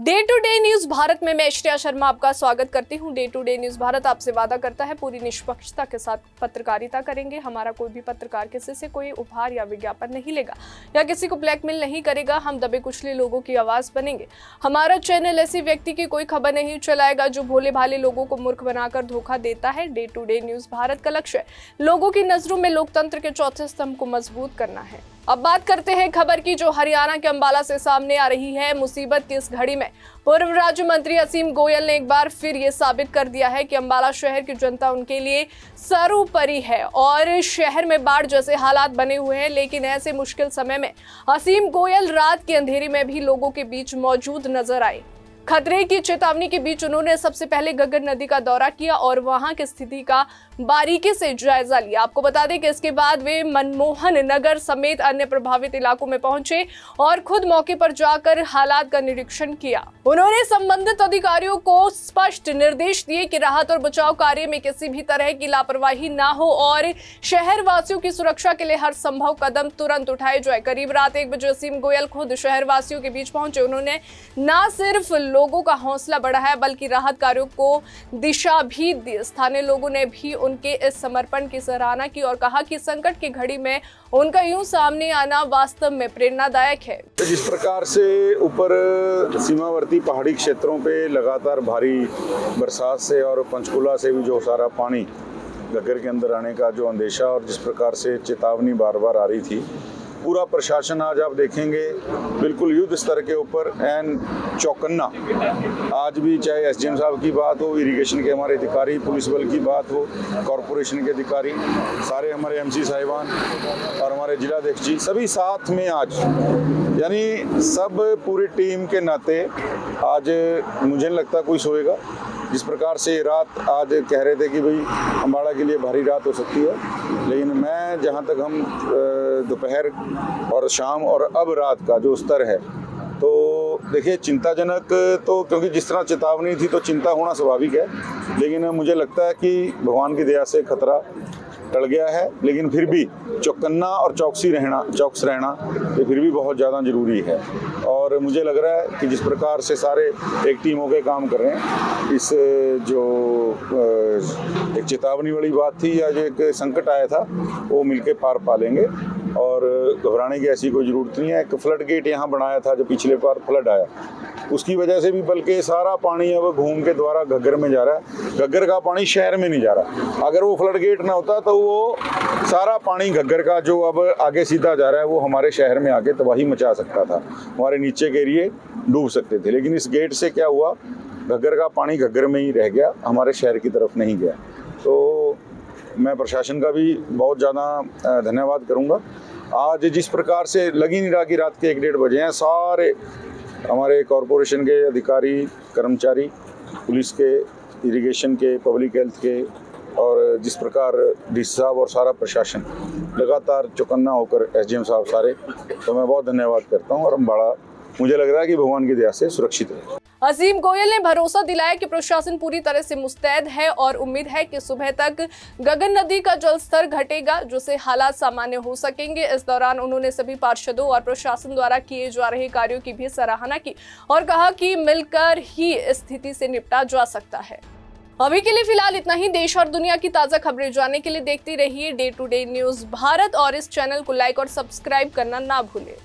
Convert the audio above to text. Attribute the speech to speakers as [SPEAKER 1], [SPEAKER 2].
[SPEAKER 1] Day to day news Bharat में मैं श्रेया शर्मा आपका स्वागत करती हूं। Day to day news Bharat आपसे वादा करता है पूरी निष्पक्षता के साथ पत्रकारिता करेंगे। हमारा कोई भी पत्रकार किसी से कोई उपहार या विज्ञापन नहीं लेगा या किसी को ब्लैकमेल नहीं करेगा। हम दबे कुचले लोगों की आवाज बनेंगे। हमारा चैनल ऐसे व्यक्ति की कोई खबर नहीं चलाएगा जो भोले भाले लोगों को मूर्ख बनाकर धोखा देता है। Day to day news Bharat का लक्ष्य है लोगों की नजरों में लोकतंत्र के चौथे स्तंभ को मजबूत करना है। अब बात करते हैं खबर की जो हरियाणा के अंबाला से सामने आ रही है। मुसीबत की इस घड़ी में पूर्व राज्य मंत्री असीम गोयल ने एक बार फिर ये साबित कर दिया है कि अंबाला शहर की जनता उनके लिए सर्वोपरि है और शहर में बाढ़ जैसे हालात बने हुए हैं। लेकिन ऐसे मुश्किल समय में असीम गोयल रात के अंधेरे में भी लोगों के बीच मौजूद नजर आए। खतरे की चेतावनी के बीच उन्होंने सबसे पहले गग्गर नदी का दौरा किया और वहां की स्थिति का बारीकी से जायजा लिया। आपको बता दें कि इसके बाद वे मनमोहन नगर समेत अन्य प्रभावित इलाकों में पहुंचे और खुद मौके पर जाकर हालात का निरीक्षण किया। उन्होंने संबंधित अधिकारियों को स्पष्ट निर्देश दिए कि राहत और बचाव कार्य में किसी भी तरह की लापरवाही ना हो और शहर वासियों की सुरक्षा के लिए हर संभव कदम तुरंत उठाए जाए। करीब रात 1 बजे असीम गोयल खुद शहर वासियों के बीच पहुंचे। उन्होंने न सिर्फ लोगों का हौसला बढ़ाया बल्कि राहत कार्यों को दिशा भी दी। स्थानीय लोगों ने भी उनके इस समर्पण की सराहना की और कहा कि संकट की घड़ी में उनका यूं सामने आना वास्तव में प्रेरणादायक है।
[SPEAKER 2] जिस प्रकार से ऊपर सीमावर्ती पहाड़ी क्षेत्रों पे लगातार भारी बरसात से और पंचकुला से भी जो सारा पानी गग्गर के अंदर आने का जो अंदेशा और जिस प्रकार से चेतावनी बार बार आ रही थी, पूरा प्रशासन आज आप देखेंगे बिल्कुल युद्ध स्तर के ऊपर एन चौकन्ना। आज भी चाहे एसडीएम साहब की बात हो, इरिगेशन के हमारे अधिकारी, पुलिस बल की बात हो, कॉरपोरेशन के अधिकारी, सारे हमारे एमसी साहिबान और हमारे जिलाध्यक्ष जी सभी साथ में आज, यानी सब पूरी टीम के नाते आज मुझे नहीं लगता कोई सोएगा। जिस प्रकार से रात आज कह रहे थे कि भाई अम्बाड़ा के लिए भारी रात हो सकती है, लेकिन मैं जहाँ तक हम दोपहर और शाम और अब रात का जो स्तर है तो देखिए चिंताजनक, तो क्योंकि जिस तरह चेतावनी थी तो चिंता होना स्वाभाविक है, लेकिन मुझे लगता है कि भगवान की दया से खतरा टल गया है। लेकिन फिर भी चौकन्ना और चौकस रहना ये फिर भी बहुत ज़्यादा ज़रूरी है। और मुझे लग रहा है कि जिस प्रकार से सारे एक टीम होकर काम कर रहे हैं, इस जो एक चेतावनी वाली बात थी या जो एक संकट आया था वो मिलके पार पा लेंगे और घबराने की ऐसी कोई ज़रूरत नहीं है। एक फ्लड गेट यहाँ बनाया था जो पिछले बार फ्लड आया, उसकी वजह से भी बल्कि सारा पानी अब घूम के द्वारा घग्गर में जा रहा है। घग्गर का पानी शहर में नहीं जा रहा। अगर वो फ्लड गेट ना होता तो वो सारा पानी घग्गर का जो अब आगे सीधा जा रहा है वो हमारे शहर में आके तबाही मचा सकता था, हमारे नीचे के एरिए डूब सकते थे। लेकिन इस गेट से क्या हुआ, घग्गर का पानी घग्गर में ही रह गया, हमारे शहर की तरफ नहीं गया। तो मैं प्रशासन का भी बहुत ज़्यादा धन्यवाद करूँगा। आज जिस प्रकार से लगी नहीं रहा कि रात के 1-1:30 बजे हैं, सारे हमारे कॉरपोरेशन के अधिकारी, कर्मचारी, पुलिस के, इरिगेशन के, पब्लिक हेल्थ के और जिस प्रकार डीसी साहब और सारा प्रशासन लगातार चौकन्ना होकर एसडीएम साहब सारे, तो मैं बहुत धन्यवाद करता हूँ। और अम्बाड़ा मुझे लग रहा है कि भगवान की दया से सुरक्षित है।
[SPEAKER 1] असीम गोयल ने भरोसा दिलाया कि प्रशासन पूरी तरह से मुस्तैद है और उम्मीद है कि सुबह तक गगन नदी का जलस्तर घटेगा जिससे हालात सामान्य हो सकेंगे। इस दौरान उन्होंने सभी पार्षदों और प्रशासन द्वारा किए जा रहे कार्यों की भी सराहना की और कहा कि मिलकर ही स्थिति से निपटा जा सकता है। अभी के लिए फिलहाल इतना ही। देश और दुनिया की ताज़ा खबरें जानने के लिए देखते रहिए day to day news Bharat और इस चैनल को लाइक और सब्सक्राइब करना ना भूलें।